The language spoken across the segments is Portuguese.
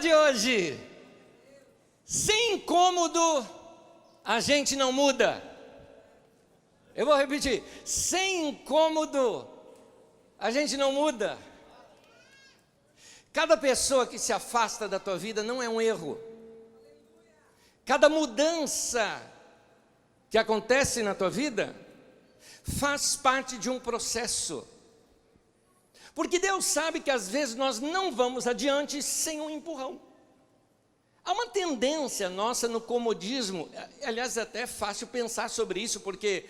de hoje: sem incômodo a gente não muda. Eu vou repetir: sem incômodo a gente não muda. Cada pessoa que se afasta da tua vida não é um erro. Cada mudança que acontece na tua vida faz parte de um processo. Porque Deus sabe que às vezes nós não vamos adiante sem um empurrão. Há uma tendência nossa no comodismo, aliás, até é fácil pensar sobre isso, porque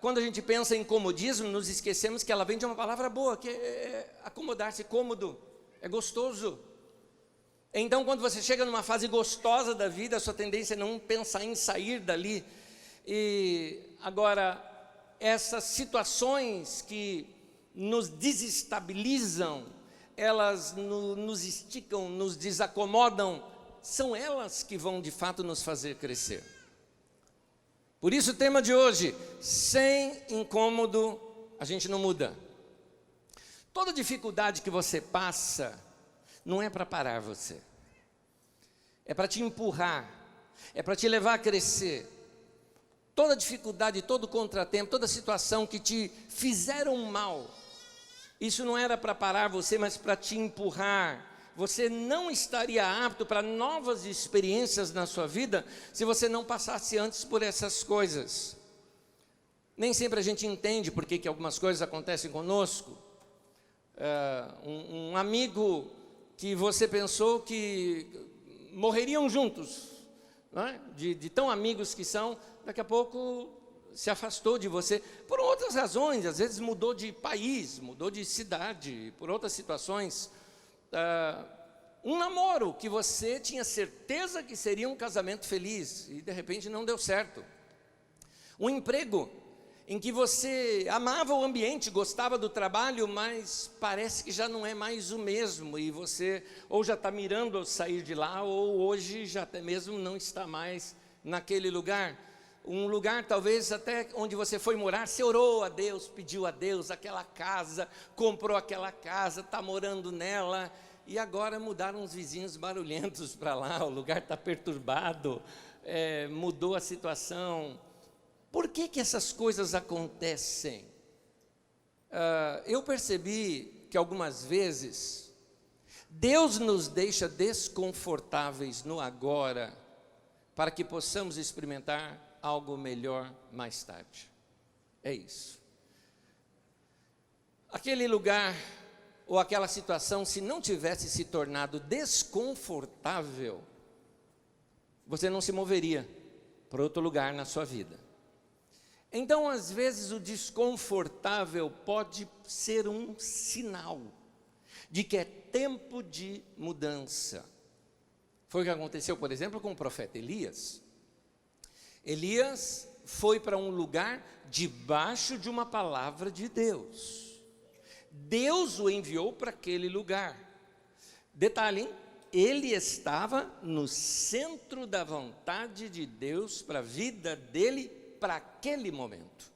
quando a gente pensa em comodismo, nos esquecemos que ela vem de uma palavra boa, que é acomodar-se, cômodo, é gostoso. Então, quando você chega numa fase gostosa da vida, a sua tendência é não pensar em sair dali. E agora, essas situações que nos desestabilizam, elas nos esticam, nos desacomodam, são elas que vão de fato nos fazer crescer. Por isso o tema de hoje: sem incômodo a gente não muda. Toda dificuldade que você passa não é para parar você, é para te empurrar, é para te levar a crescer. Toda dificuldade, todo contratempo, toda situação que te fizeram mal, isso não era para parar você, mas para te empurrar. Você não estaria apto para novas experiências na sua vida se você não passasse antes por essas coisas. Nem sempre a gente entende por que algumas coisas acontecem conosco. Um amigo que você pensou que morreriam juntos, não é? de tão amigos que são, daqui a pouco se afastou de você, por outras razões, às vezes mudou de país, mudou de cidade, por outras situações. Um namoro que você tinha certeza que seria um casamento feliz, e de repente não deu certo. Um emprego em que você amava o ambiente, gostava do trabalho, mas parece que já não é mais o mesmo, e você ou já está mirando ao sair de lá, ou hoje já até mesmo não está mais naquele lugar. Um lugar talvez até onde você foi morar, você orou a Deus, pediu a Deus aquela casa, comprou aquela casa, está morando nela, e agora mudaram os vizinhos barulhentos para lá, o lugar está perturbado, mudou a situação. Por que essas coisas acontecem? Eu percebi que algumas vezes Deus nos deixa desconfortáveis no agora, para que possamos experimentar algo melhor mais tarde. É isso. Aquele lugar ou aquela situação, se não tivesse se tornado desconfortável, você não se moveria para outro lugar na sua vida. Então, às vezes, o desconfortável pode ser um sinal de que é tempo de mudança. Foi o que aconteceu, por exemplo, com o profeta Elias. Elias foi para um lugar debaixo de uma palavra de Deus. Deus o enviou para aquele lugar. Detalhe, hein? Ele estava no centro da vontade de Deus para a vida dele, para aquele momento.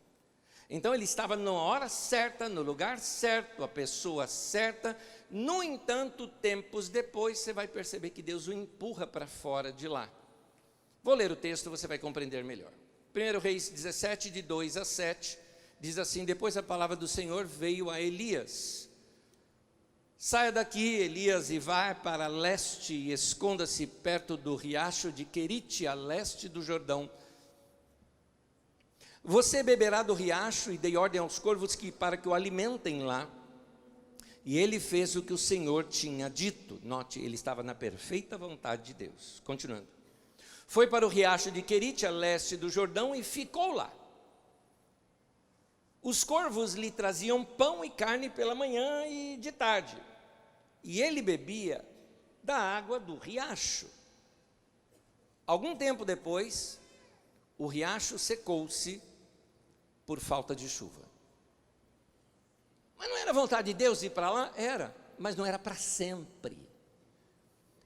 Então ele estava na hora certa, no lugar certo, a pessoa certa. No entanto, tempos depois, você vai perceber que Deus o empurra para fora de lá. Vou ler o texto, você vai compreender melhor. 1 Reis 17, de 2 a 7, diz assim: depois a palavra do Senhor veio a Elias. Saia daqui, Elias, e vá para leste e esconda-se perto do riacho de Querite, a leste do Jordão. Você beberá do riacho, e dei ordem aos corvos para que o alimentem lá. E ele fez o que o Senhor tinha dito. Note, ele estava na perfeita vontade de Deus. Continuando. Foi para o riacho de Querite, a leste do Jordão, e ficou lá. Os corvos lhe traziam pão e carne pela manhã e de tarde, e ele bebia da água do riacho. Algum tempo depois, o riacho secou-se por falta de chuva. Mas não era vontade de Deus ir para lá? Era, mas não era para sempre.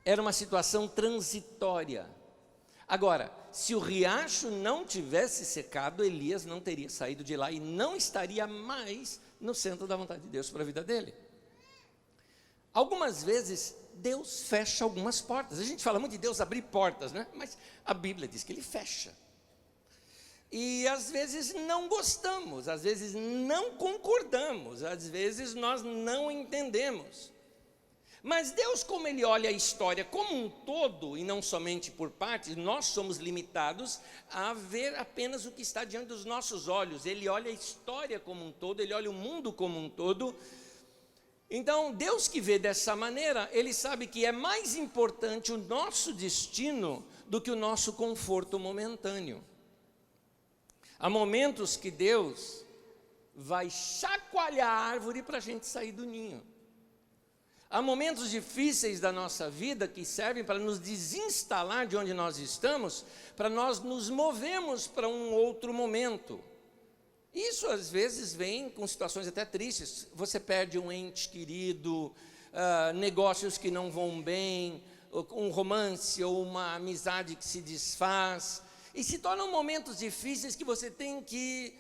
Era uma situação transitória. Agora, se o riacho não tivesse secado, Elias não teria saído de lá e não estaria mais no centro da vontade de Deus para a vida dele. Algumas vezes Deus fecha algumas portas. A gente fala muito de Deus abrir portas, né? Mas a Bíblia diz que Ele fecha. E às vezes não gostamos, às vezes não concordamos, às vezes nós não entendemos. Mas Deus, como Ele olha a história como um todo, e não somente por partes, nós somos limitados a ver apenas o que está diante dos nossos olhos. Ele olha a história como um todo, Ele olha o mundo como um todo. Então, Deus que vê dessa maneira, Ele sabe que é mais importante o nosso destino do que o nosso conforto momentâneo. Há momentos que Deus vai chacoalhar a árvore para a gente sair do ninho. Há momentos difíceis da nossa vida que servem para nos desinstalar de onde nós estamos, para nós nos movermos para um outro momento. Isso às vezes vem com situações até tristes. Você perde um ente querido, negócios que não vão bem, um romance ou uma amizade que se desfaz. E se tornam momentos difíceis que você tem que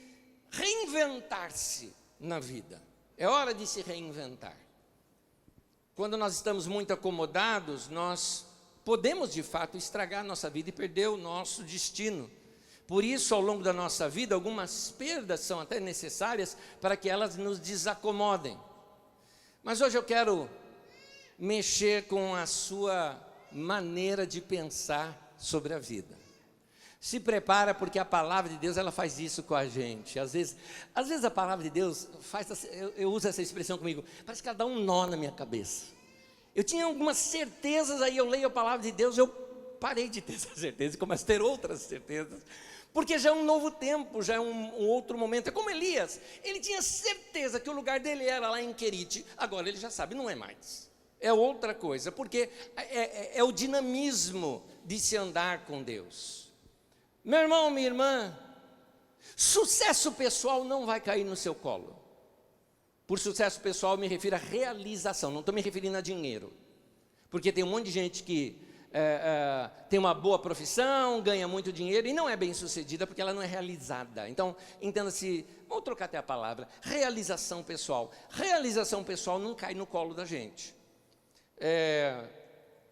reinventar-se na vida. É hora de se reinventar. Quando nós estamos muito acomodados, nós podemos de fato estragar a nossa vida e perder o nosso destino. Por isso, ao longo da nossa vida, algumas perdas são até necessárias para que elas nos desacomodem. Mas hoje eu quero mexer com a sua maneira de pensar sobre a vida. Se prepara, porque a palavra de Deus, ela faz isso com a gente. Às vezes a palavra de Deus faz, eu uso essa expressão comigo, parece que ela dá um nó na minha cabeça. Eu tinha algumas certezas, aí eu leio a palavra de Deus, eu parei de ter essa certeza e começo a ter outras certezas. Porque já é um novo tempo, já é um outro momento. É como Elias, ele tinha certeza que o lugar dele era lá em Querite, agora ele já sabe, não é mais. É outra coisa, porque é o dinamismo de se andar com Deus. Meu irmão, minha irmã, sucesso pessoal não vai cair no seu colo. Por sucesso pessoal eu me refiro à realização, não estou me referindo a dinheiro. Porque tem um monte de gente que tem uma boa profissão, ganha muito dinheiro e não é bem sucedida porque ela não é realizada. Então, entenda-se, vamos trocar até a palavra, realização pessoal. Realização pessoal não cai no colo da gente.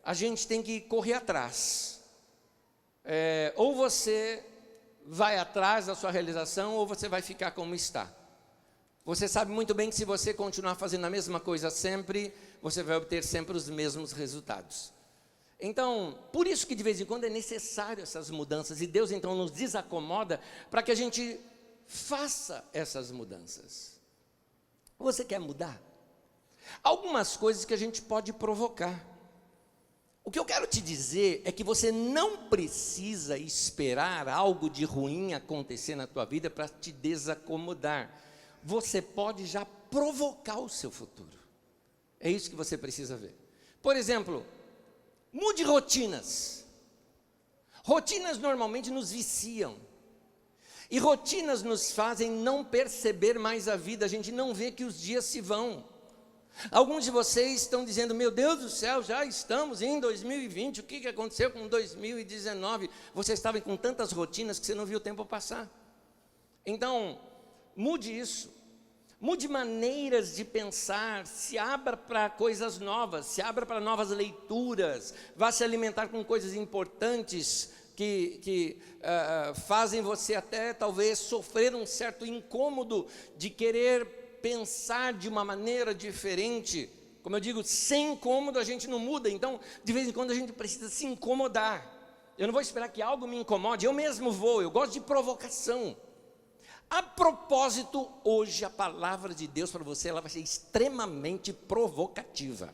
A gente tem que correr atrás. Ou você vai atrás da sua realização ou você vai ficar como está. Você sabe muito bem que se você continuar fazendo a mesma coisa sempre, você vai obter sempre os mesmos resultados. Então, por isso que de vez em quando é necessário essas mudanças, e Deus então nos desacomoda para que a gente faça essas mudanças. Você quer mudar? Algumas coisas que a gente pode provocar. O que eu quero te dizer é que você não precisa esperar algo de ruim acontecer na tua vida para te desacomodar. Você pode já provocar o seu futuro. É isso que você precisa ver. Por exemplo, mude rotinas. Rotinas normalmente nos viciam. E rotinas nos fazem não perceber mais a vida. A gente não vê que os dias se vão. Alguns de vocês estão dizendo, meu Deus do céu, já estamos em 2020, o que aconteceu com 2019? Você estava com tantas rotinas que você não viu o tempo passar. Então, mude isso, mude maneiras de pensar, se abra para coisas novas, se abra para novas leituras, vá se alimentar com coisas importantes que fazem você até talvez sofrer um certo incômodo de querer pensar de uma maneira diferente. Como eu digo, sem incômodo a gente não muda, então de vez em quando a gente precisa se incomodar. Eu não vou esperar que algo me incomode, eu mesmo vou, eu gosto de provocação. A propósito, hoje a palavra de Deus para você, ela vai ser extremamente provocativa.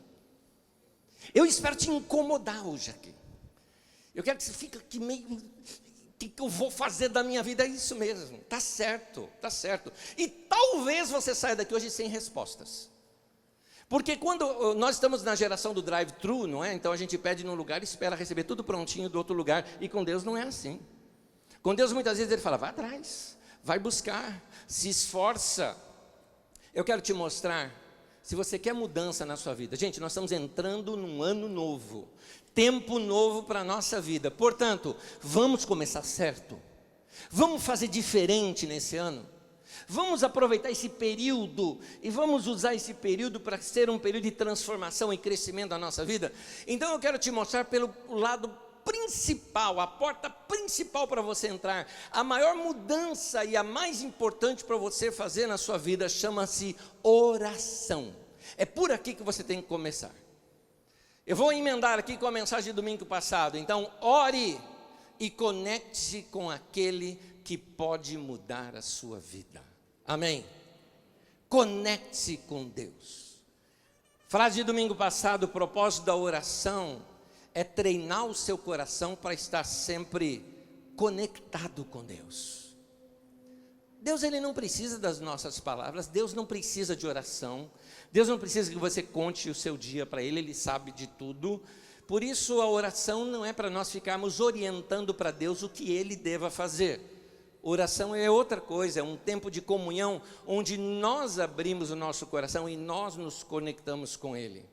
Eu espero te incomodar hoje aqui. Eu quero que você fique aqui meio... O que eu vou fazer da minha vida? É isso mesmo, está certo, está certo. E talvez você saia daqui hoje sem respostas. Porque quando nós estamos na geração do drive-thru, não é? Então a gente pede num lugar e espera receber tudo prontinho do outro lugar. E com Deus não é assim. Com Deus muitas vezes Ele fala, vai atrás, vai buscar, se esforça. Eu quero te mostrar, se você quer mudança na sua vida. Gente, nós estamos entrando num ano novo. Tempo novo para a nossa vida. Portanto, vamos começar certo. Vamos fazer diferente nesse ano. Vamos aproveitar esse período e vamos usar esse período para ser um período de transformação e crescimento da nossa vida. Então eu quero te mostrar pelo lado principal, a porta principal para você entrar. A maior mudança e a mais importante para você fazer na sua vida chama-se oração. É por aqui que você tem que começar. Eu vou emendar aqui com a mensagem de domingo passado. Então, ore e conecte-se com aquele que pode mudar a sua vida. Amém? Conecte-se com Deus. Frase de domingo passado, o propósito da oração é treinar o seu coração para estar sempre conectado com Deus. Deus, ele não precisa das nossas palavras, Deus não precisa de oração, Deus não precisa que você conte o seu dia para Ele, Ele sabe de tudo. Por isso a oração não é para nós ficarmos orientando para Deus o que Ele deva fazer. Oração é outra coisa, é um tempo de comunhão, onde nós abrimos o nosso coração e nós nos conectamos com Ele.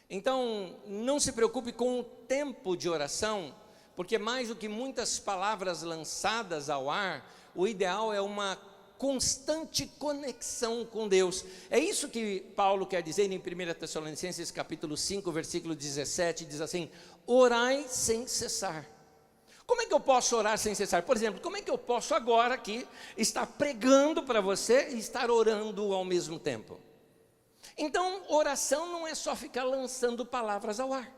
Então, não se preocupe com o tempo de oração, porque mais do que muitas palavras lançadas ao ar, o ideal é uma constante conexão com Deus. É isso que Paulo quer dizer em 1 Tessalonicenses capítulo 5, versículo 17, diz assim: orai sem cessar. Como é que eu posso orar sem cessar? Por exemplo, como é que eu posso agora aqui estar pregando para você e estar orando ao mesmo tempo? Então, oração não é só ficar lançando palavras ao ar,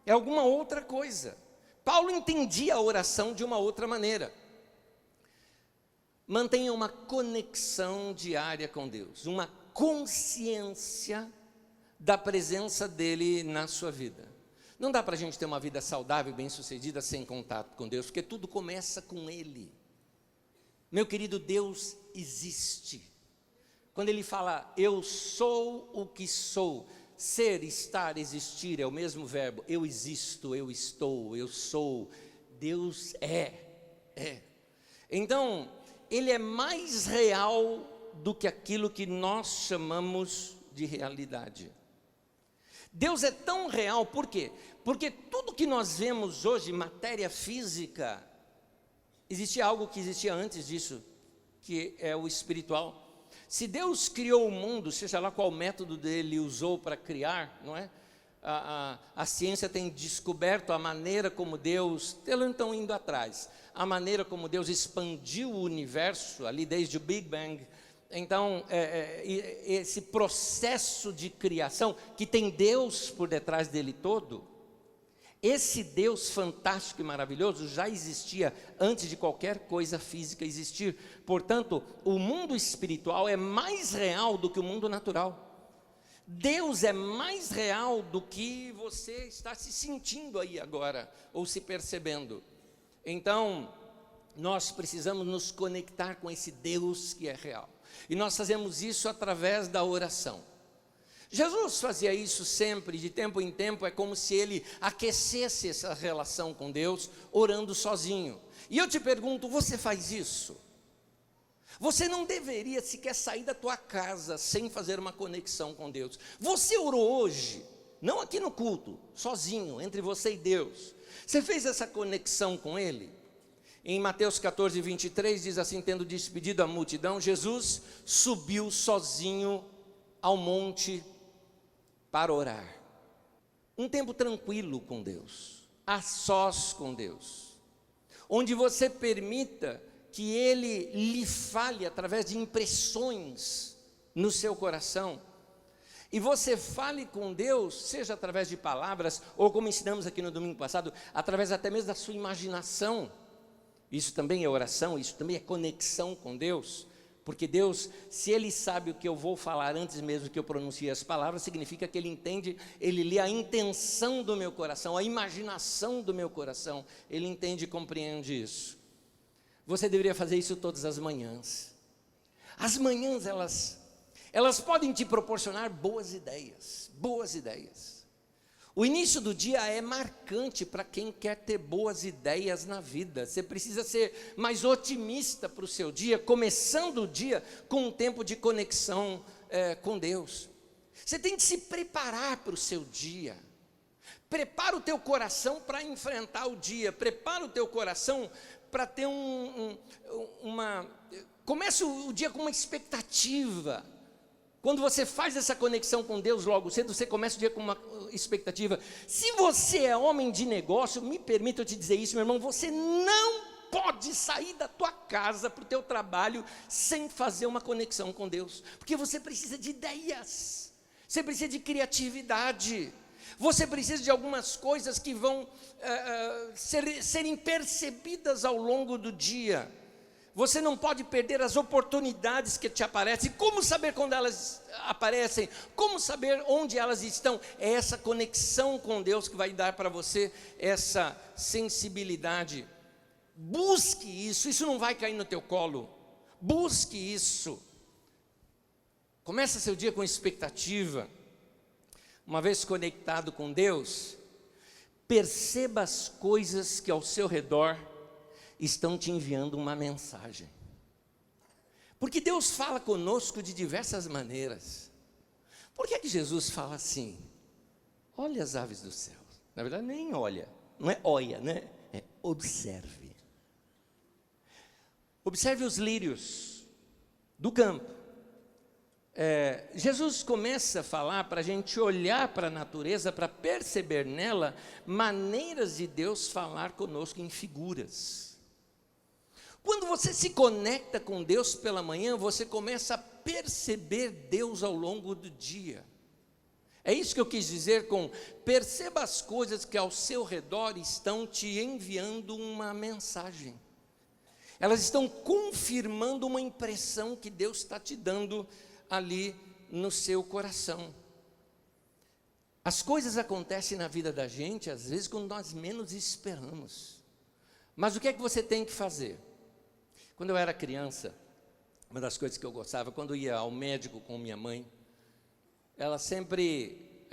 é alguma outra coisa. Paulo entendia a oração de uma outra maneira. Mantenha uma conexão diária com Deus, uma consciência da presença dEle na sua vida. Não dá para a gente ter uma vida saudável, bem-sucedida, sem contato com Deus, porque tudo começa com Ele. Meu querido, Deus existe. Quando Ele fala, eu sou o que sou, ser, estar, existir, é o mesmo verbo. Eu existo, eu estou, eu sou. Deus é. Então, Ele é mais real do que aquilo que nós chamamos de realidade. Deus é tão real, por quê? Porque tudo que nós vemos hoje, matéria física, existia algo que existia antes disso, que é o espiritual. Se Deus criou o mundo, seja lá qual método dele usou para criar, não é? A ciência tem descoberto a maneira como Deus, eles estão indo atrás, a maneira como Deus expandiu o universo, ali desde o Big Bang. Então, esse processo de criação, que tem Deus por detrás dele todo, esse Deus fantástico e maravilhoso já existia antes de qualquer coisa física existir. Portanto, o mundo espiritual é mais real do que o mundo natural. Deus é mais real do que você está se sentindo aí agora, ou se percebendo. Então, nós precisamos nos conectar com esse Deus que é real. E nós fazemos isso através da oração. Jesus fazia isso sempre, de tempo em tempo, é como se ele aquecesse essa relação com Deus, orando sozinho. E eu te pergunto, você faz isso? Você não deveria sequer sair da tua casa sem fazer uma conexão com Deus. Você orou hoje, não aqui no culto, sozinho, entre você e Deus. Você fez essa conexão com Ele? Em Mateus 14, 23, diz assim, tendo despedido a multidão, Jesus subiu sozinho ao monte para orar. Um tempo tranquilo com Deus, a sós com Deus, onde você permita que Ele lhe fale através de impressões no seu coração, e você fale com Deus, seja através de palavras, ou como ensinamos aqui no domingo passado, através até mesmo da sua imaginação. Isso também é oração, isso também é conexão com Deus, porque Deus, se Ele sabe o que eu vou falar antes mesmo que eu pronuncie as palavras, significa que Ele entende, Ele lê a intenção do meu coração, a imaginação do meu coração, Ele entende e compreende isso. Você deveria fazer isso todas as manhãs. As manhãs, elas podem te proporcionar boas ideias, boas ideias. O início do dia é marcante para quem quer ter boas ideias na vida. Você precisa ser mais otimista para o seu dia, começando o dia com um tempo de conexão com Deus. Você tem que se preparar para o seu dia. Prepara o teu coração para enfrentar o dia. Prepara o teu coração para ter Comece o dia com uma expectativa. Quando você faz essa conexão com Deus logo cedo, você começa o dia com uma expectativa. Se você é homem de negócio, me permita eu te dizer isso, meu irmão, você não pode sair da tua casa para o teu trabalho sem fazer uma conexão com Deus. Porque você precisa de ideias, você precisa criatividade, você precisa de algumas coisas que vão serem percebidas ao longo do dia. Você não pode perder as oportunidades que te aparecem. Como saber quando elas aparecem? Como saber onde elas estão? É essa conexão com Deus que vai dar para você essa sensibilidade. Busque isso, isso não vai cair no teu colo. Busque isso. Começa seu dia com expectativa. Uma vez conectado com Deus, perceba as coisas que ao seu redor estão te enviando uma mensagem. Porque Deus fala conosco de diversas maneiras. Por que Jesus fala assim? Olha as aves do céu. Na verdade nem olha, não é olha, né? É observe. Observe os lírios do campo. Jesus começa a falar para a gente olhar para a natureza, para perceber nela maneiras de Deus falar conosco em figuras. Quando você se conecta com Deus pela manhã, você começa a perceber Deus ao longo do dia. É isso que eu quis dizer com perceba as coisas que ao seu redor estão te enviando uma mensagem. Elas estão confirmando uma impressão que Deus está te dando ali no seu coração. As coisas acontecem na vida da gente, às vezes, quando nós menos esperamos. Mas o que é que você tem que fazer? Quando eu era criança, uma das coisas que eu gostava, quando eu ia ao médico com minha mãe, ela sempre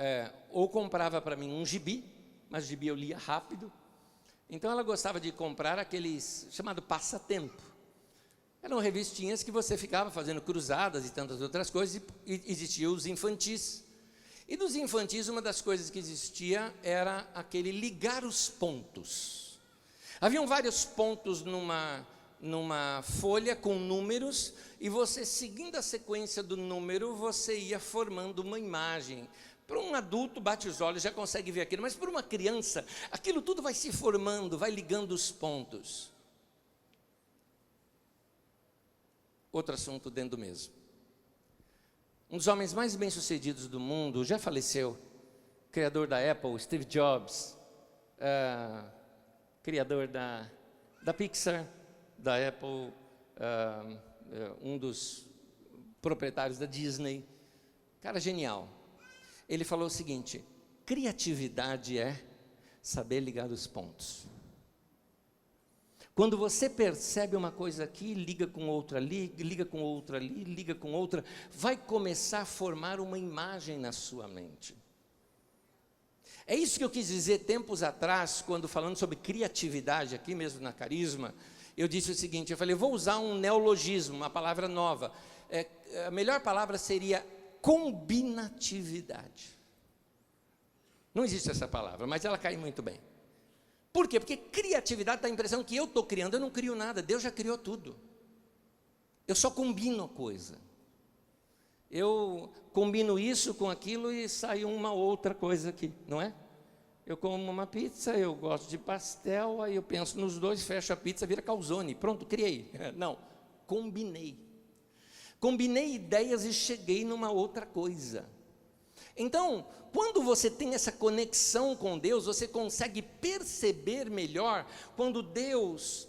ou comprava para mim um gibi, mas o gibi eu lia rápido. Então ela gostava de comprar aqueles, chamado passatempo. Eram revistinhas que você ficava fazendo cruzadas e tantas outras coisas, e existiam os infantis. E dos infantis, uma das coisas que existia era aquele ligar os pontos. Haviam vários pontos numa folha com números, e você, seguindo a sequência do número, você ia formando uma imagem. Para um adulto, bate os olhos, já consegue ver aquilo, mas para uma criança, aquilo tudo vai se formando, vai ligando os pontos. Outro assunto dentro do mesmo. Um dos homens mais bem-sucedidos do mundo já faleceu, criador da Apple, Steve Jobs, criador da Pixar, da Apple, um dos proprietários da Disney, cara genial. Ele falou o seguinte: criatividade é saber ligar os pontos. Quando você percebe uma coisa aqui, liga com outra ali, liga com outra ali, liga com outra, vai começar a formar uma imagem na sua mente. É isso que eu quis dizer tempos atrás, quando falando sobre criatividade, aqui mesmo na Carisma, eu disse o seguinte, eu falei, vou usar um neologismo, uma palavra nova. A melhor palavra seria combinatividade. Não existe essa palavra, mas ela cai muito bem. Por quê? Porque criatividade dá a impressão que eu estou criando, eu não crio nada, Deus já criou tudo. Eu só combino a coisa. Eu combino isso com aquilo e sai uma outra coisa aqui, não é? Eu como uma pizza, eu gosto de pastel, aí eu penso nos dois, fecho a pizza, vira calzone, pronto, criei. Não, combinei. Combinei ideias e cheguei numa outra coisa. Então, quando você tem essa conexão com Deus, você consegue perceber melhor quando Deus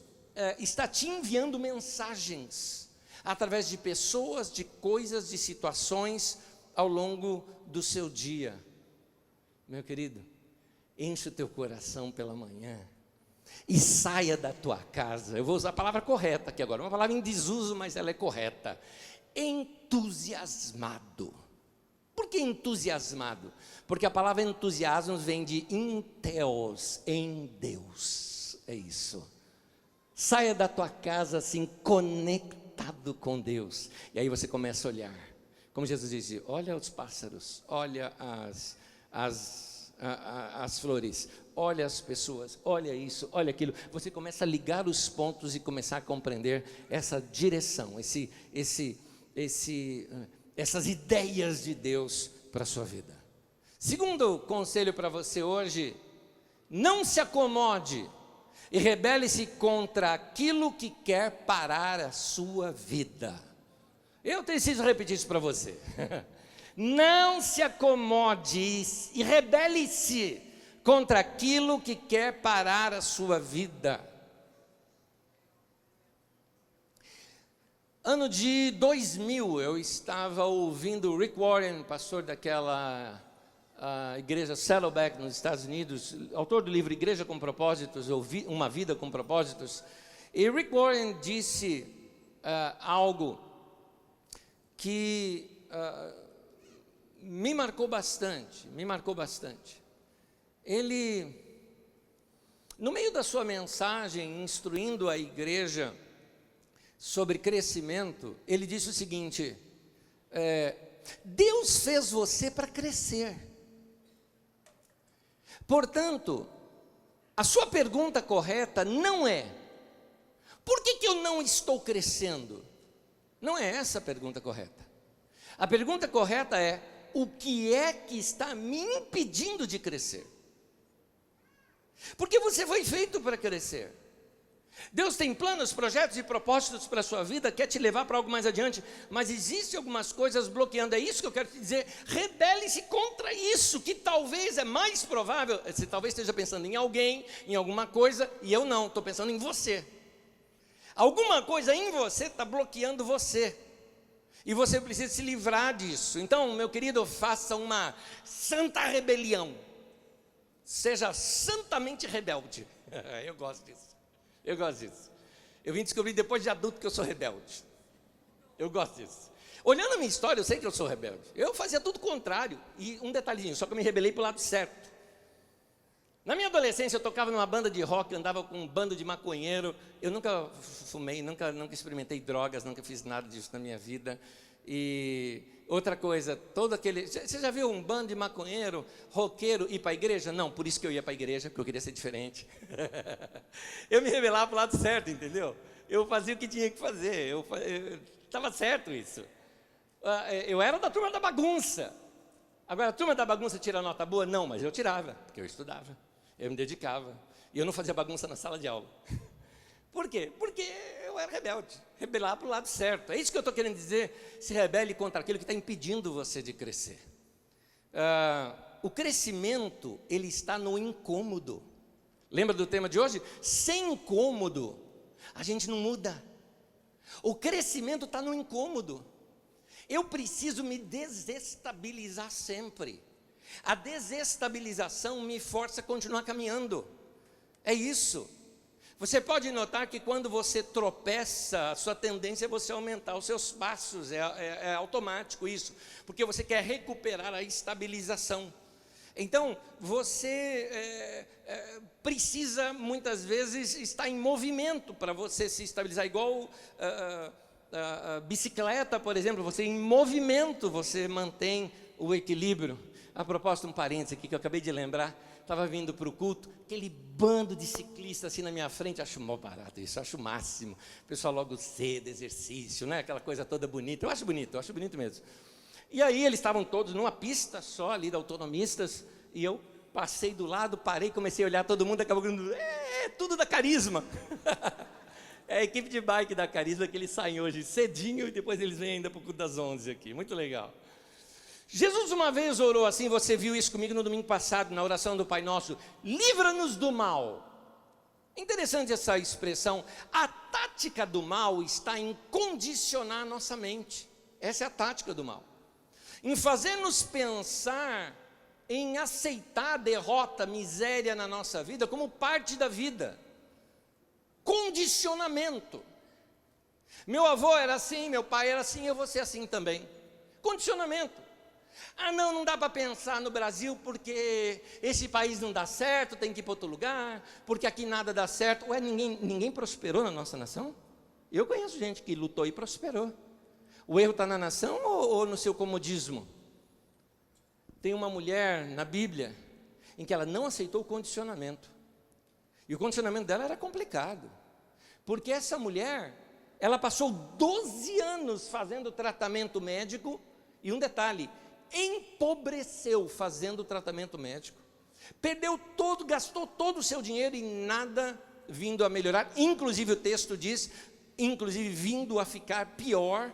está te enviando mensagens através de pessoas, de coisas, de situações ao longo do seu dia. Meu querido, enche o teu coração pela manhã e saia da tua casa. Eu vou usar a palavra correta aqui agora, uma palavra em desuso, mas ela é correta. Entusiasmado. Por que entusiasmado? Porque a palavra entusiasmo vem de enteos, em Deus. É isso. Saia da tua casa assim, conectado com Deus. E aí você começa a olhar. Como Jesus dizia, olha os pássaros, olha as flores, olha as pessoas, olha isso, olha aquilo. Você começa a ligar os pontos e começar a compreender essa direção, essas ideias de Deus para a sua vida. Segundo conselho para você hoje: não se acomode e rebele-se contra aquilo que quer parar a sua vida. Eu preciso repetir isso para você. Não se acomode e rebele-se contra aquilo que quer parar a sua vida. Ano de 2000, eu estava ouvindo Rick Warren, pastor daquela igreja Saddleback nos Estados Unidos, autor do livro Igreja com Propósitos, Uma Vida com Propósitos. E Rick Warren disse algo que me marcou bastante. Ele, no meio da sua mensagem, instruindo a igreja sobre crescimento, ele disse o seguinte: Deus fez você para crescer. Portanto, a sua pergunta correta não é: por que eu não estou crescendo? Não é essa a pergunta correta. A pergunta correta é: o que é que está me impedindo de crescer? Porque você foi feito para crescer. Deus tem planos, projetos e propósitos para a sua vida, quer te levar para algo mais adiante, mas existem algumas coisas bloqueando. É isso que eu quero te dizer: rebele-se contra isso, que talvez é mais provável. Você talvez esteja pensando em alguém, em alguma coisa, e eu não, estou pensando em você. Alguma coisa em você está bloqueando você, e você precisa se livrar disso. Então, meu querido, faça uma santa rebelião, seja santamente rebelde. Eu gosto disso. Eu vim descobrir depois de adulto que eu sou rebelde. Eu gosto disso. Olhando a minha história, eu sei que eu sou rebelde. Eu fazia tudo o contrário. E um detalhinho, só que eu me rebelei para o lado certo. Na minha adolescência, eu tocava numa banda de rock, andava com um bando de maconheiro. Eu nunca fumei, nunca experimentei drogas, nunca fiz nada disso na minha vida. E outra coisa, você já viu um bando de maconheiro, roqueiro ir para a igreja? Não, por isso que eu ia para a igreja, porque eu queria ser diferente. Eu me rebelava para o lado certo, entendeu? Eu fazia o que tinha que fazer, estava certo isso. Eu era da turma da bagunça. Agora, a turma da bagunça tira nota boa? Não, mas eu tirava, porque eu estudava, eu me dedicava, e eu não fazia bagunça na sala de aula. Por quê? Porque eu era rebelde, rebelar para o lado certo. É isso que eu estou querendo dizer: se rebele contra aquilo que está impedindo você de crescer. O crescimento, ele está no incômodo. Lembra do tema de hoje? Sem incômodo, a gente não muda. O crescimento está no incômodo. Eu preciso me desestabilizar sempre. A desestabilização me força a continuar caminhando. É isso. Você pode notar que quando você tropeça, a sua tendência é você aumentar os seus passos, é automático isso, porque você quer recuperar a estabilização. Então, você precisa muitas vezes estar em movimento para você se estabilizar, igual a bicicleta, por exemplo. Você em movimento, você mantém o equilíbrio. A propósito, um parênteses aqui que eu acabei de lembrar. Estava vindo para o culto, aquele bando de ciclistas assim na minha frente. Acho mó barato isso, acho o máximo. O pessoal logo cedo, exercício, né? Aquela coisa toda bonita. Eu acho bonito mesmo. E aí eles estavam todos numa pista só ali da Autonomistas, e eu passei do lado, parei, comecei a olhar todo mundo, acabou gritando: tudo da Carisma. É a equipe de bike da Carisma, que eles saem hoje cedinho e depois eles vêm ainda para o culto das 11 aqui. Muito legal. Jesus uma vez orou assim, você viu isso comigo no domingo passado, na oração do Pai Nosso: livra-nos do mal. Interessante essa expressão. A tática do mal está em condicionar a nossa mente. Essa é a tática do mal, em fazer-nos pensar, em aceitar derrota, miséria na nossa vida como parte da vida. Condicionamento. Meu avô era assim, meu pai era assim, eu vou ser assim também. Condicionamento. Não dá para pensar no Brasil porque esse país não dá certo, tem que ir para outro lugar, porque aqui nada dá certo. Ninguém prosperou na nossa nação? Eu conheço gente que lutou e prosperou. O erro está na nação ou no seu comodismo? Tem uma mulher na Bíblia em que ela não aceitou o condicionamento. E o condicionamento dela era complicado, porque essa mulher, ela passou 12 anos fazendo tratamento médico, e um detalhe, empobreceu fazendo tratamento médico, perdeu todo, gastou todo o seu dinheiro e nada vindo a melhorar, inclusive o texto diz, inclusive vindo a ficar pior.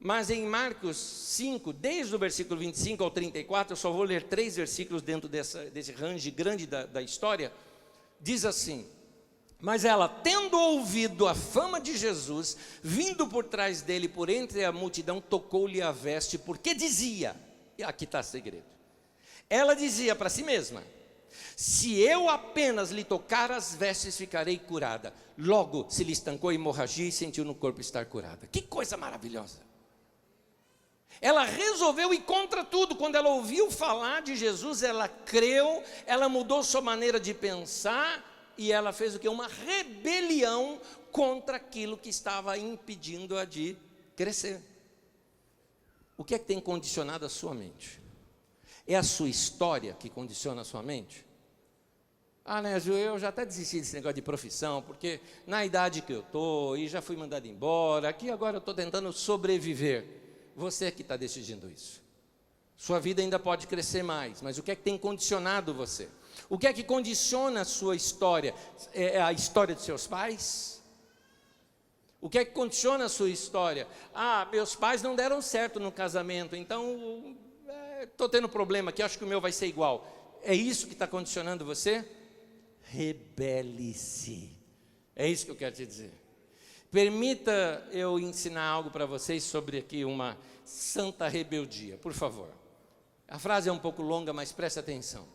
Mas em Marcos 5, desde o versículo 25 ao 34, eu só vou ler 3 versículos dentro desse range grande da história, diz assim: mas ela, tendo ouvido a fama de Jesus, vindo por trás dele, por entre a multidão, tocou-lhe a veste, porque dizia, e aqui está o segredo, ela dizia para si mesma: se eu apenas lhe tocar as vestes, ficarei curada. Logo se lhe estancou a hemorragia e sentiu no corpo estar curada. Que coisa maravilhosa! Ela resolveu ir contra tudo. Quando ela ouviu falar de Jesus, ela creu, ela mudou sua maneira de pensar, e ela fez o quê? Uma rebelião contra aquilo que estava impedindo-a de crescer. O que é que tem condicionado a sua mente? É a sua história que condiciona a sua mente? Ah, né, Ju, eu já até desisti desse negócio de profissão, porque na idade que eu estou, e já fui mandado embora, aqui agora eu estou tentando sobreviver. Você que está decidindo isso. Sua vida ainda pode crescer mais, mas o que é que tem condicionado você? O que é que condiciona a sua história? É a história de seus pais? O que é que condiciona a sua história? Ah, meus pais não deram certo no casamento, então estou tendo problema aqui, acho que o meu vai ser igual. É isso que está condicionando você? Rebele-se. É isso que eu quero te dizer. Permita eu ensinar algo para vocês sobre aqui uma santa rebeldia, por favor. A frase é um pouco longa, mas preste atenção.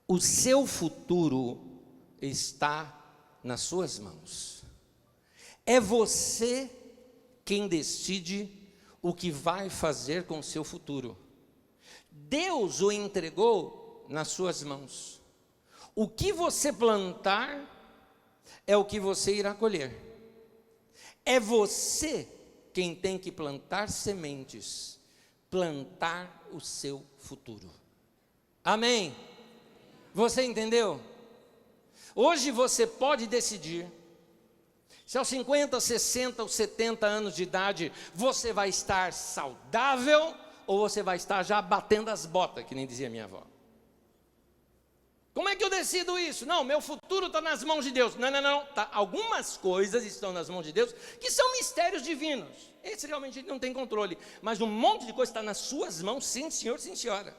O seu futuro está nas suas mãos. É você quem decide o que vai fazer com o seu futuro. Deus o entregou nas suas mãos. O que você plantar é o que você irá colher. É você quem tem que plantar sementes, plantar o seu futuro. Amém? Você entendeu? Hoje você pode decidir se aos 50, 60 ou 70 anos de idade você vai estar saudável ou você vai estar já batendo as botas, que nem dizia minha avó. Como é que eu decido isso? Não, meu futuro está nas mãos de Deus. Não. Tá, algumas coisas estão nas mãos de Deus que são mistérios divinos. Esse realmente a gente não tem controle. Mas um monte de coisa está nas suas mãos, sim senhor, sim senhora.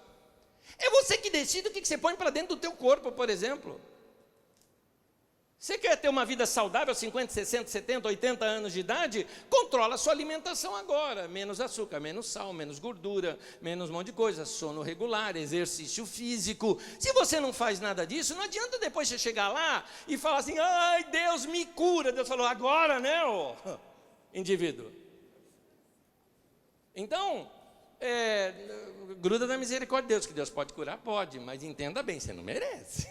É você que decide o que você põe para dentro do teu corpo, por exemplo. Você quer ter uma vida saudável aos 50, 60, 70, 80 anos de idade? Controla a sua alimentação agora. Menos açúcar, menos sal, menos gordura, menos um monte de coisa. Sono regular, exercício físico. Se você não faz nada disso, não adianta depois você chegar lá e falar assim: ai, Deus me cura. Deus falou: agora, né, ô indivíduo? Então, gruda na misericórdia de Deus, que Deus pode curar, pode, mas entenda bem, você não merece.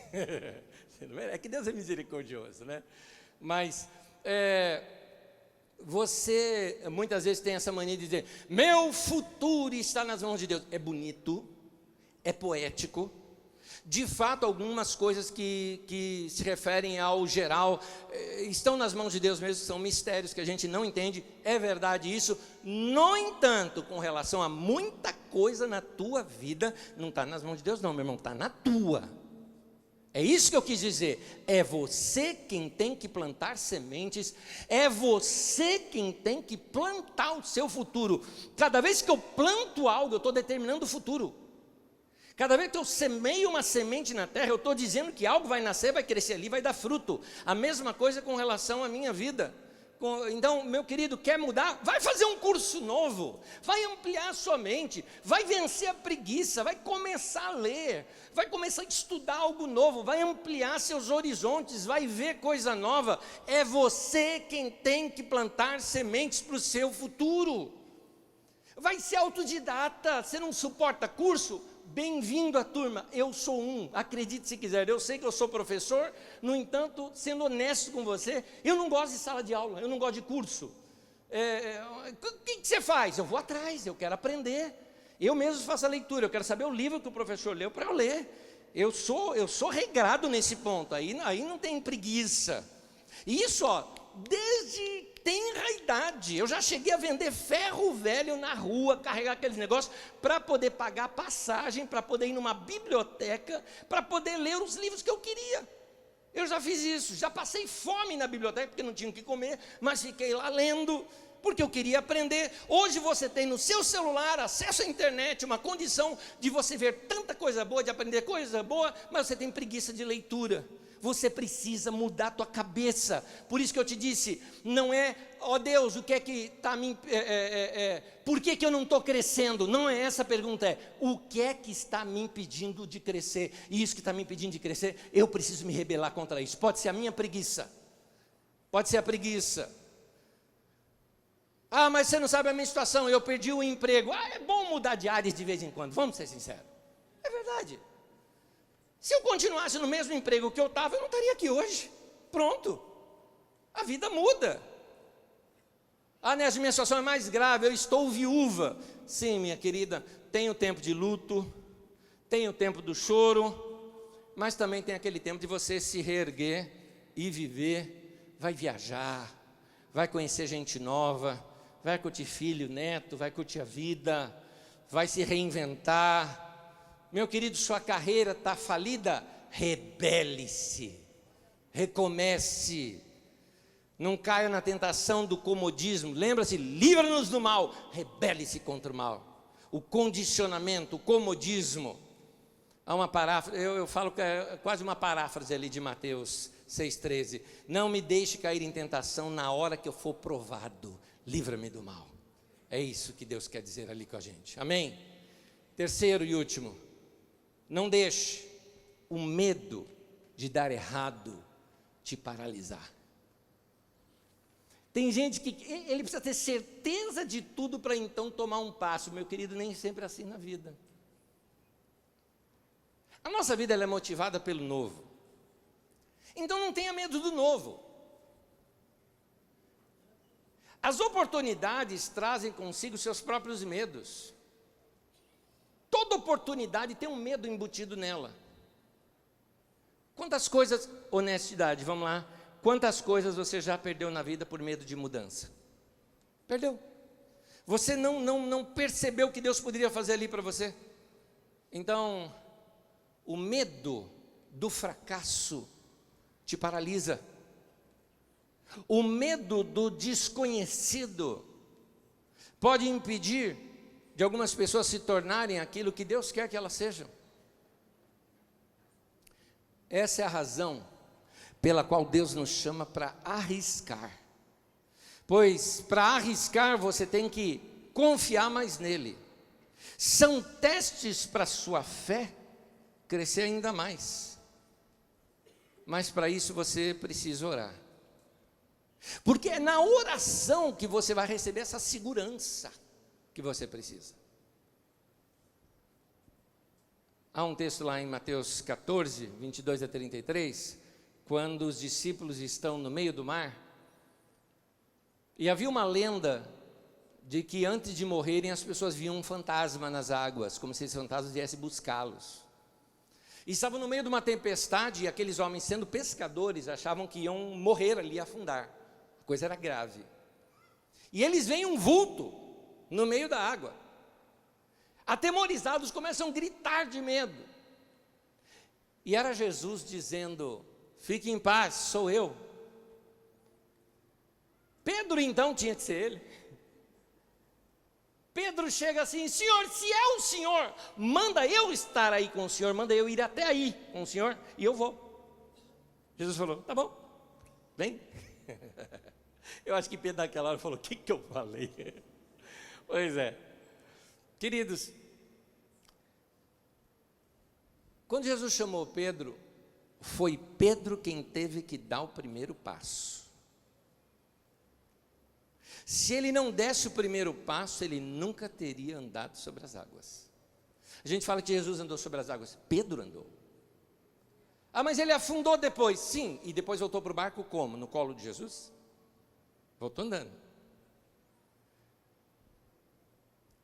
É que Deus é misericordioso, né? Mas você muitas vezes tem essa mania de dizer: meu futuro está nas mãos de Deus. É bonito, é poético. De fato, algumas coisas que se referem ao geral estão nas mãos de Deus mesmo, são mistérios que a gente não entende. É verdade isso. No entanto, com relação a muita coisa na tua vida, não está nas mãos de Deus não, meu irmão, está na tua. É isso que eu quis dizer. É você quem tem que plantar sementes, é você quem tem que plantar o seu futuro. Cada vez que eu planto algo, eu estou determinando o futuro. Cada vez que eu semeio uma semente na terra, eu estou dizendo que algo vai nascer, vai crescer ali, vai dar fruto. A mesma coisa com relação à minha vida. Então, meu querido, quer mudar? Vai fazer um curso novo, vai ampliar a sua mente, vai vencer a preguiça, vai começar a ler, vai começar a estudar algo novo, vai ampliar seus horizontes, vai ver coisa nova. É você quem tem que plantar sementes para o seu futuro. Vai ser autodidata. Você não suporta curso? Bem-vindo à turma, eu sou um, acredite se quiser. Eu sei que eu sou professor, no entanto, sendo honesto com você, eu não gosto de sala de aula, eu não gosto de curso. O que você faz? Eu vou atrás, eu quero aprender. Eu mesmo faço a leitura, eu quero saber o livro que o professor leu para eu ler. Eu sou regrado nesse ponto, aí não tem preguiça. E isso, desde tenra idade, eu já cheguei a vender ferro velho na rua, carregar aqueles negócios, para poder pagar passagem, para poder ir numa biblioteca, para poder ler os livros que eu queria. Eu já fiz isso, já passei fome na biblioteca, porque não tinha o que comer, mas fiquei lá lendo, porque eu queria aprender. Hoje você tem no seu celular acesso à internet, uma condição de você ver tanta coisa boa, de aprender coisa boa, mas você tem preguiça de leitura. Você precisa mudar a tua cabeça. Por isso que eu te disse, não é, Deus, o que é que está me... por que eu não estou crescendo? Não é essa a pergunta, é o que é que está me impedindo de crescer? E isso que está me impedindo de crescer, eu preciso me rebelar contra isso. Pode ser a minha preguiça. Pode ser a preguiça. Mas você não sabe a minha situação, eu perdi o emprego. É bom mudar de áreas de vez em quando, vamos ser sinceros. É verdade. Se eu continuasse no mesmo emprego que eu estava, eu não estaria aqui hoje. Pronto. A vida muda. Nessa minha situação é mais grave, eu estou viúva. Sim, minha querida, tem o tempo de luto, tem o tempo do choro, mas também tem aquele tempo de você se reerguer e viver. Vai viajar, vai conhecer gente nova, vai curtir filho, neto, vai curtir a vida, vai se reinventar. Meu querido, sua carreira está falida? Rebele-se, recomece, não caia na tentação do comodismo. Lembra-se, livra-nos do mal, rebele-se contra o mal. O condicionamento, o comodismo. Há uma paráfrase, eu falo que é quase uma paráfrase ali de Mateus 6,13. Não me deixe cair em tentação na hora que eu for provado, livra-me do mal. É isso que Deus quer dizer ali com a gente, amém? Terceiro e último, não deixe o medo de dar errado te paralisar. Tem gente que ele precisa ter certeza de tudo para então tomar um passo. Meu querido, nem sempre é assim na vida. A nossa vida ela é motivada pelo novo. Então não tenha medo do novo. As oportunidades trazem consigo seus próprios medos. Toda oportunidade tem um medo embutido nela. Quantas coisas, honestidade, vamos lá. Quantas coisas você já perdeu na vida por medo de mudança? Perdeu. Você não percebeu o que Deus poderia fazer ali para você. Então, o medo do fracasso te paralisa. O medo do desconhecido pode impedir de algumas pessoas se tornarem aquilo que Deus quer que elas sejam. Essa é a razão pela qual Deus nos chama para arriscar. Pois para arriscar você tem que confiar mais nele. São testes para a sua fé crescer ainda mais. Mas para isso você precisa orar. Porque é na oração que você vai receber essa segurança que você precisa. Há um texto lá em Mateus 14, 22 a 33, quando os discípulos estão no meio do mar, e havia uma lenda de que antes de morrerem as pessoas viam um fantasma nas águas, como se esse fantasma viesse buscá-los. E estavam no meio de uma tempestade, e aqueles homens, sendo pescadores, achavam que iam morrer ali, afundar. A coisa era grave. E eles veem um vulto no meio da água. Atemorizados, começam a gritar de medo. E era Jesus dizendo: fique em paz, sou eu. Pedro então tinha que ser ele. Pedro chega assim: Senhor, se é o Senhor, manda eu estar aí com o Senhor, manda eu ir até aí com o Senhor, e eu vou. Jesus falou: tá bom, vem. Eu acho que Pedro naquela hora falou: o que eu falei? Pois é. Queridos, quando Jesus chamou Pedro, foi Pedro quem teve que dar o primeiro passo. Se ele não desse o primeiro passo, ele nunca teria andado sobre as águas. A gente fala que Jesus andou sobre as águas, Pedro andou. Mas ele afundou depois. Sim, e depois voltou para o barco como? No colo de Jesus? Voltou andando.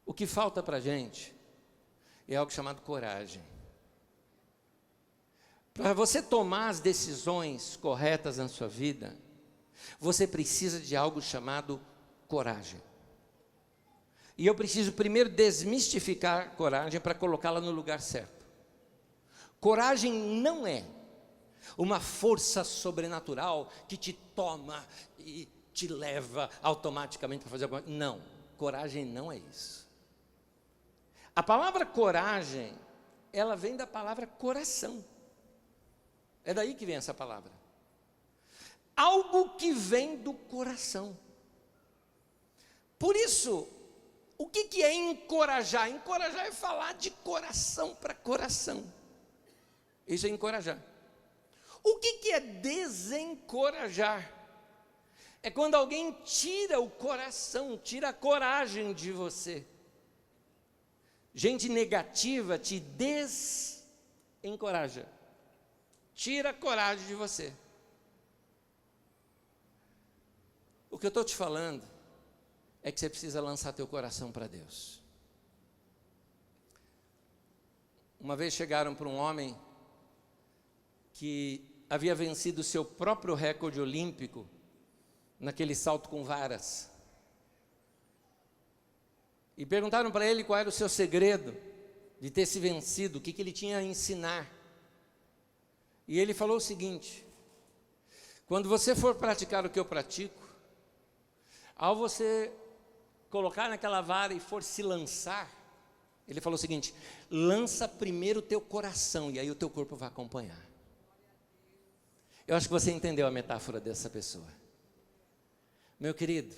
O que falta para a gente é algo chamado coragem. Para você tomar as decisões corretas na sua vida, você precisa de algo chamado coragem. E eu preciso primeiro desmistificar a coragem para colocá-la no lugar certo. Coragem não é uma força sobrenatural que te toma e te leva automaticamente para fazer alguma coisa. Não, coragem não é isso. A palavra coragem, ela vem da palavra coração. É daí que vem essa palavra. Algo que vem do coração. Por isso, o que é encorajar? Encorajar é falar de coração para coração. Isso é encorajar. O que é desencorajar? É quando alguém tira o coração, tira a coragem de você. Gente negativa te desencoraja. Tira a coragem de você. O que eu estou te falando é que você precisa lançar teu coração para Deus. Uma vez chegaram para um homem que havia vencido o seu próprio recorde olímpico naquele salto com varas. E perguntaram para ele qual era o seu segredo de ter se vencido, o que ele tinha a ensinar. E ele falou o seguinte: quando você for praticar o que eu pratico, ao você colocar naquela vara e for se lançar, ele falou o seguinte: lança primeiro o teu coração e aí o teu corpo vai acompanhar. Eu acho que você entendeu a metáfora dessa pessoa. Meu querido,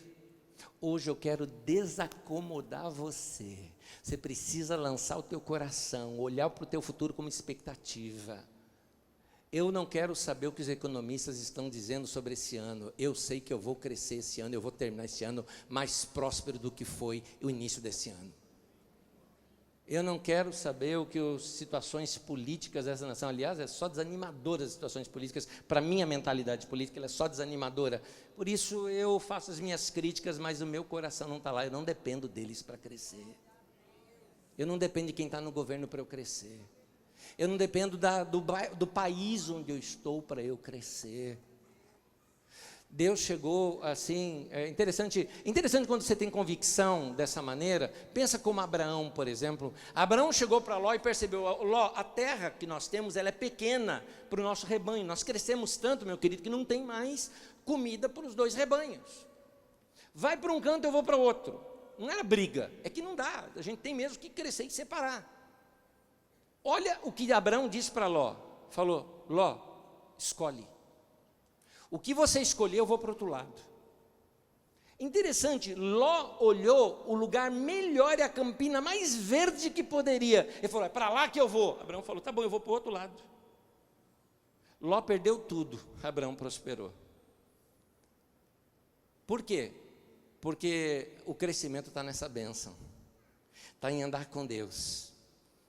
hoje eu quero desacomodar você. Você precisa lançar o teu coração, olhar para o teu futuro como expectativa. Eu não quero saber o que os economistas estão dizendo sobre esse ano. Eu sei que eu vou crescer esse ano, eu vou terminar esse ano mais próspero do que foi o início desse ano. Eu não quero saber o que as situações políticas dessa nação, aliás, é só desanimadora as situações políticas, para a minha mentalidade política, ela é só desanimadora. Por isso eu faço as minhas críticas, mas o meu coração não está lá, eu não dependo deles para crescer. Eu não dependo de quem está no governo para eu crescer. Eu não dependo do país onde eu estou para eu crescer. Deus chegou assim, é interessante quando você tem convicção dessa maneira. Pensa como Abraão, por exemplo. Abraão chegou para Ló e percebeu: Ló, a terra que nós temos, ela é pequena para o nosso rebanho. Nós crescemos tanto, meu querido, que não tem mais comida para os dois rebanhos. Vai para um canto, eu vou para o outro. Não era briga, é que não dá. A gente tem mesmo que crescer e separar. Olha o que Abraão disse para Ló. Falou: Ló, escolhe. O que você escolher, eu vou para o outro lado. Interessante, Ló olhou o lugar melhor e a campina mais verde que poderia. Ele falou: é para lá que eu vou. Abraão falou: tá bom, eu vou para o outro lado. Ló perdeu tudo, Abraão prosperou. Por quê? Porque o crescimento está nessa bênção. Está em andar com Deus.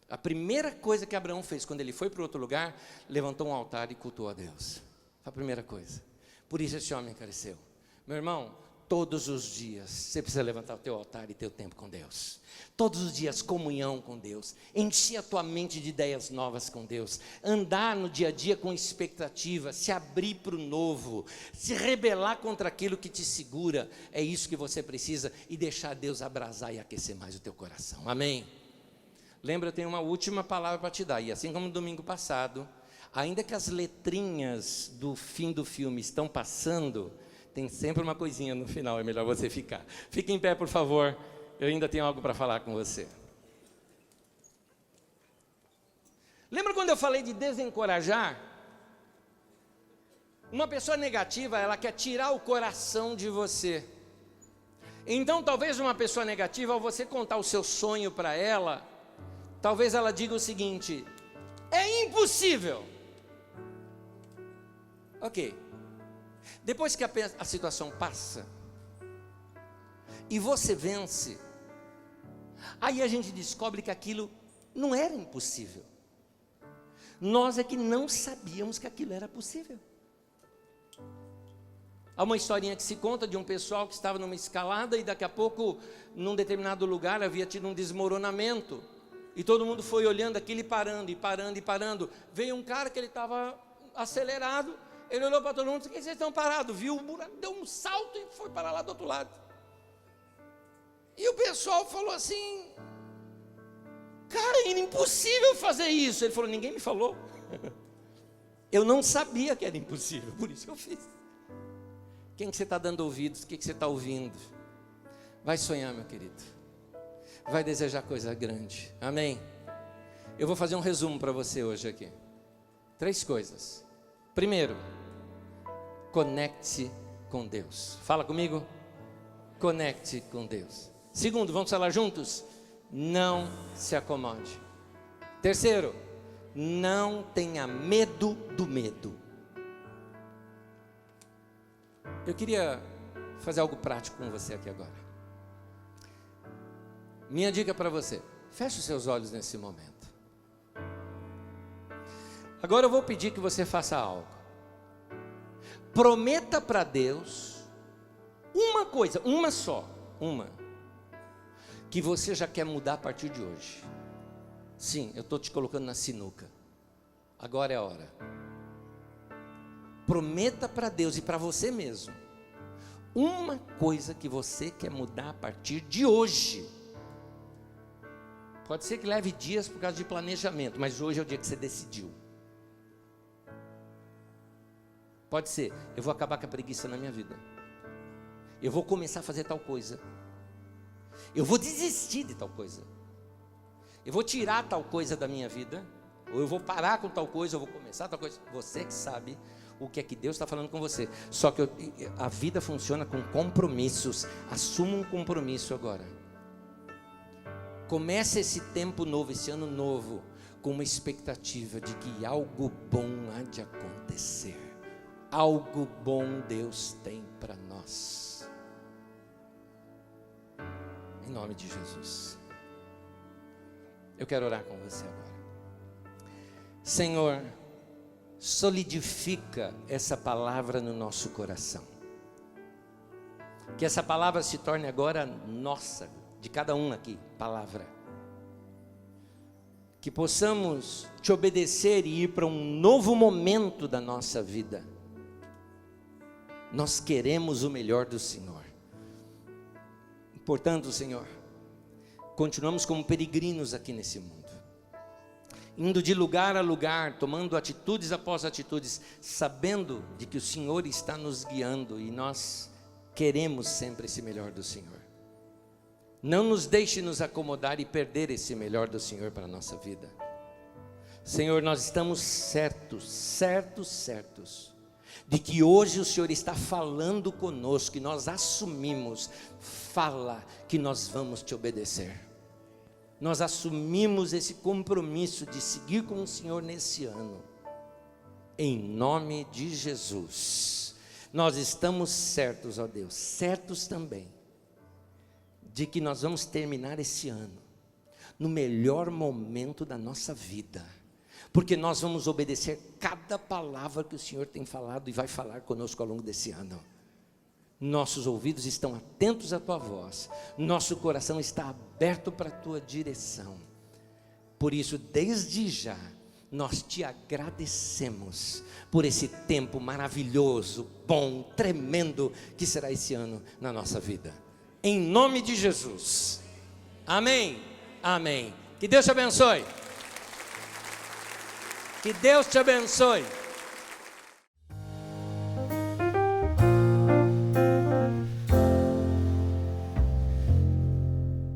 A primeira coisa que Abraão fez quando ele foi para outro lugar, levantou um altar e cultuou a Deus. Foi a primeira coisa. Por isso esse homem cresceu. Meu irmão, todos os dias você precisa levantar o teu altar e ter o tempo com Deus. Todos os dias comunhão com Deus. Encher a tua mente de ideias novas com Deus. Andar no dia a dia com expectativa. Se abrir para o novo. Se rebelar contra aquilo que te segura. É isso que você precisa. E deixar Deus abrasar e aquecer mais o teu coração. Amém? Lembra, eu tenho uma última palavra para te dar. E assim como no domingo passado, ainda que as letrinhas do fim do filme estão passando, tem sempre uma coisinha no final, é melhor você ficar. Fique em pé, por favor, eu ainda tenho algo para falar com você. Lembra quando eu falei de desencorajar? Uma pessoa negativa, ela quer tirar o coração de você. Então, talvez uma pessoa negativa, ao você contar o seu sonho para ela, talvez ela diga o seguinte: é impossível. Ok, depois que a situação passa e você vence, aí a gente descobre que aquilo não era impossível. Nós é que não sabíamos que aquilo era possível. Há uma historinha que se conta de um pessoal que estava numa escalada e daqui a pouco, num determinado lugar, havia tido um desmoronamento. E todo mundo foi olhando aquilo e parando, e parando, e parando. Veio um cara que ele estava acelerado. Ele olhou para todo mundo e disse: "Por que vocês estão parados?" Viu o buraco, deu um salto e foi parar lá do outro lado. E o pessoal falou assim: "Cara, é impossível fazer isso." Ele falou: "Ninguém me falou." Eu não sabia que era impossível, por isso que eu fiz. Quem que você está dando ouvidos? O que você está ouvindo? Vai sonhar, meu querido. Vai desejar coisa grande. Amém? Eu vou fazer um resumo para você hoje aqui. 3 coisas. Primeiro, conecte-se com Deus. Fala comigo. Conecte com Deus. Segundo, vamos falar juntos? Não se acomode. Terceiro, não tenha medo do medo. Eu queria fazer algo prático com você aqui agora. Minha dica para você: feche os seus olhos nesse momento. Agora eu vou pedir que você faça algo. Prometa para Deus uma coisa, uma só, que você já quer mudar a partir de hoje. Sim, eu estou te colocando na sinuca. Agora é a hora. Prometa para Deus e para você mesmo uma coisa que você quer mudar a partir de hoje. Pode ser que leve dias por causa de planejamento, mas hoje é o dia que você decidiu. Pode ser: eu vou acabar com a preguiça na minha vida. Eu vou começar a fazer tal coisa. Eu vou desistir de tal coisa. Eu vou tirar tal coisa da minha vida. Ou eu vou parar com tal coisa, eu vou começar tal coisa. Você que sabe o que é que Deus está falando com você. Só que a vida funciona com compromissos. Assuma um compromisso agora. Comece esse tempo novo, esse ano novo, com uma expectativa de que algo bom há de acontecer. Algo bom Deus tem para nós. Em nome de Jesus. Eu quero orar com você agora. Senhor, solidifica essa palavra no nosso coração. Que essa palavra se torne agora nossa, de cada um aqui, palavra. Que possamos te obedecer e ir para um novo momento da nossa vida. Nós queremos o melhor do Senhor. Portanto, Senhor, continuamos como peregrinos aqui nesse mundo, indo de lugar a lugar, tomando atitudes após atitudes, sabendo de que o Senhor está nos guiando e nós queremos sempre esse melhor do Senhor. Não nos deixe nos acomodar e perder esse melhor do Senhor para a nossa vida. Senhor, nós estamos certos de que hoje o Senhor está falando conosco e nós assumimos, fala que nós vamos te obedecer. Nós assumimos esse compromisso de seguir com o Senhor nesse ano. Em nome de Jesus. Nós estamos certos, ó Deus, certos também, de que nós vamos terminar esse ano no melhor momento da nossa vida. Porque nós vamos obedecer cada palavra que o Senhor tem falado e vai falar conosco ao longo desse ano. Nossos ouvidos estão atentos à tua voz, nosso coração está aberto para a tua direção. Por isso, desde já, nós te agradecemos por esse tempo maravilhoso, bom, tremendo que será esse ano na nossa vida. Em nome de Jesus. Amém. Amém. Que Deus te abençoe. Que Deus te abençoe.